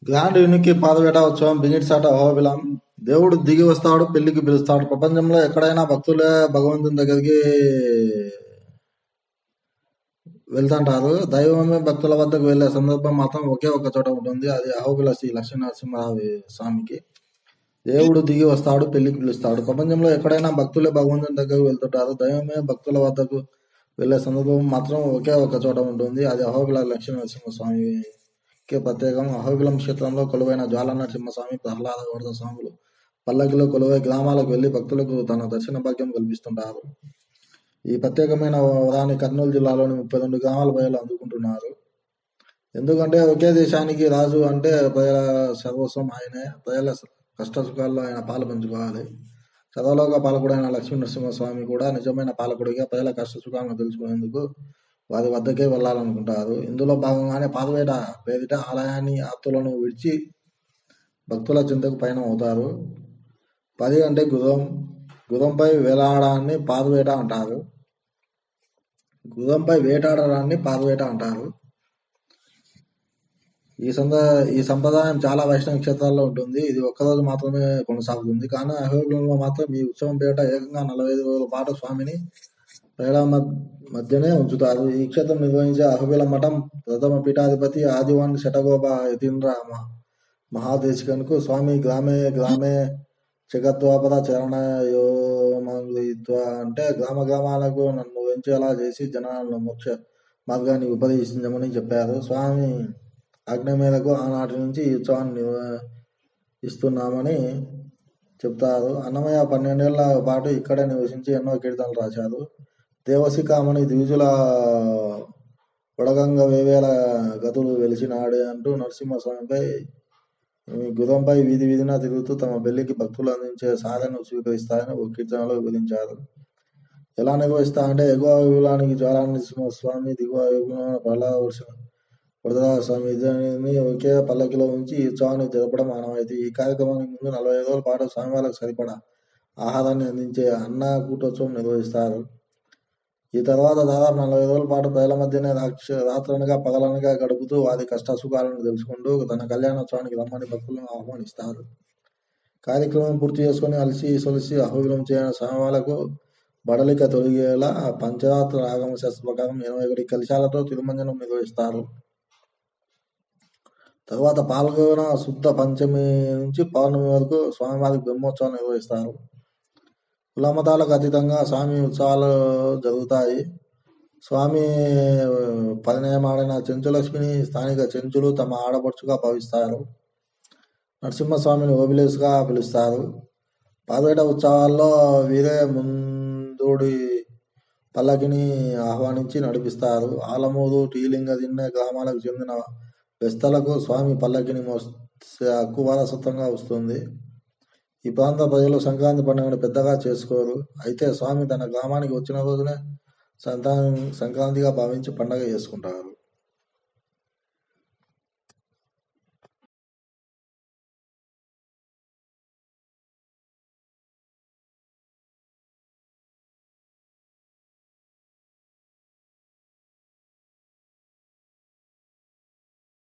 Grand యూనికి పాదవేట ఉత్సవం బిగిట్సాట అహోబిలం. దేవుడు దిగి వస్తాడు, పెళ్లికి పిలుస్తాడు. ప్రపంచంలో ఎక్కడైనా భక్తులే భగవంతుని దగ్గరికి వెళ్తుంటారు. దైవమే భక్తుల వద్దకు వెళ్లే సందర్భం మాత్రం ఒకే ఒక చోట ఉంటుంది. అది అహోబిల శ్రీ లక్ష్మీనరసింహరావు స్వామికి. దేవుడు దిగి వస్తాడు, పెళ్లికి పిలుస్తాడు. ప్రపంచంలో ఎక్కడైనా భక్తులే భగవంతుని దగ్గరకు వెళ్తుంటారు. దైవమే భక్తుల వద్దకు వెళ్లే సందర్భం మాత్రం ఒకే ఒక చోట ఉంటుంది. అది అహోబిల లక్ష్మీనరసింహస్వామికి ప్రత్యేకం. అహోబిలం క్షేత్రంలో కొలువైన జ్వాలా నరసింహస్వామి, ప్రహ్లాద గౌడ స్వాములు పల్లకిలో కొలువై గ్రామాలకు వెళ్లి భక్తులకు తన దర్శన భాగ్యం కల్పిస్తుంటారు. ఈ ప్రత్యేకమైన వరాన్ని కర్నూలు జిల్లాలోని 32 గ్రామాల ప్రజలు అందుకుంటున్నారు. ఎందుకంటే ఒకే దేశానికి రాజు అంటే ప్రజల సర్వస్వం ఆయనే. ప్రజల కష్ట సుఖాల్లో ఆయన పాలు పంచుకోవాలి. సర్వలోక పాలకుడైన లక్ష్మీ నరసింహస్వామి కూడా నిజమైన పాలకుడిగా ప్రజల కష్ట సుఖాలను తెలుసుకునేందుకు వారి వద్దకే వెళ్లాలనుకుంటారు. ఇందులో భాగంగానే పాదవేట పేరిట ఆలయాన్ని ఆప్తులను విడిచి భక్తుల చింతకు పయనం అవుతారు. 10 అంటే గుర్రం. గుర్రంపై వేలాడాన్ని పాదవేట అంటారు. గుర్రంపై వేటాడడాన్ని పాదవేట అంటారు. ఈ సంప్రదాయం చాలా వైష్ణవ క్షేత్రాల్లో ఉంటుంది. ఇది ఒక్కరోజు మాత్రమే కొనసాగుతుంది. కానీ అహోబిలంలో మాత్రం ఈ ఉత్సవం పేరిట ఏకంగా 45 రోజుల పాటు స్వామిని ప్రజల మధ్యనే ఉంచుతారు. ఈ క్షేత్రం నిర్వహించే అహోబిలం మఠం ప్రథమ పీఠాధిపతి ఆదివాన్ శటగోప యతీంద్ర మహాదేశికన్కు స్వామి గ్రామే గ్రామే జగద్వాపర చరణయోమగ్రహీత్వా అంటే గ్రామ గ్రామాలకు నన్ను వెంచేలా చేసి జనాలను మోక్ష మార్గాన్ని ఉపదేశించమని చెప్పారు. స్వామి ఆజ్ఞ మేరకు ఆనాటి నుంచి ఈ ఉత్సవాన్ని నిర్వహిస్తున్నామని చెప్తారు. అన్నమయ్య 12 ఏళ్ల పాటు ఇక్కడే నివసించి ఎన్నో కీర్తనలు రాశారు. దేవశిఖామణి ద్విజుల వడగంగ వేవేల గతులు వెలిసినాడే అంటూ నరసింహస్వామిపై గుర్రంపై వీధి వీధిన తిరుగుతూ తమ పెళ్లికి భక్తులు అందించే సాధనను స్వీకరిస్తారని ఒక కీర్తనలో వివరించారు. ఎలా నిర్వహిస్తారంటే ఎగువ అహోబిలానికి జ్వాలా నరసింహస్వామి, దిగువ అహోబిలానికి ప్రహ్లాద వరదరాజ స్వామి ఇద్దరిని ఒకే పల్లకిలో ఉంచి ఈ ఉత్సవాన్ని జరపడం ఆనవాయితీ. ఈ కార్యక్రమానికి ముందు 45 రోజుల పాటు స్వామివారికి సరిపడా ఆహారాన్ని అందించే అన్న కూటోత్సవం నిర్వహిస్తారు. ఈ తర్వాత దాదాపు 40 రోజుల పాటు ప్రజల మధ్యనే రాత్రనగా పగలనగా గడుపుతూ వారి కష్ట సుఖాలను తెలుసుకుంటూ తన కళ్యాణోత్సవానికి రమ్మని భక్తులను ఆహ్వానిస్తారు. కార్యక్రమం పూర్తి చేసుకుని అలసి సొలిసి అహోబిలం చేరిన స్వామివార్లకు బడలిక తొలగేలా పంచరాత్ర ఆగమ శాస్త్ర ప్రకారం 81 కలశాలతో తిరుమంజనం నిర్వహిస్తారు. తర్వాత పాల్గొన శుద్ధ పంచమి నుంచి పౌర్ణమి వరకు స్వామివారికి బ్రహ్మోత్సవాలు నిర్వహిస్తారు. కులమతాలకు అతీతంగా స్వామి ఉత్సవాలు జరుగుతాయి. స్వామి పరిణయమాడిన చెంచులక్ష్మిని స్థానిక చెంచులు తమ ఆడపడుచుగా భావిస్తారు. నరసింహస్వామిని ఓబిలేసుగా పిలుస్తారు. పాదవేట ఉత్సవాల్లో వీరే ముందుడి పల్లకిని ఆహ్వానించి నడిపిస్తారు. ఆలమూరు, టీలింగ దిన్నె గ్రామాలకు చెందిన బెస్తలకు స్వామి పల్లకిని మోసే హక్కు వారసత్వంగా వస్తుంది. ఈ ప్రాంత ప్రజలు సంక్రాంతి పండుగను పెద్దగా చేసుకోరు. అయితే స్వామి తన గ్రామానికి వచ్చిన రోజునే సంక్రాంతిగా భావించి పండగ చేసుకుంటారు.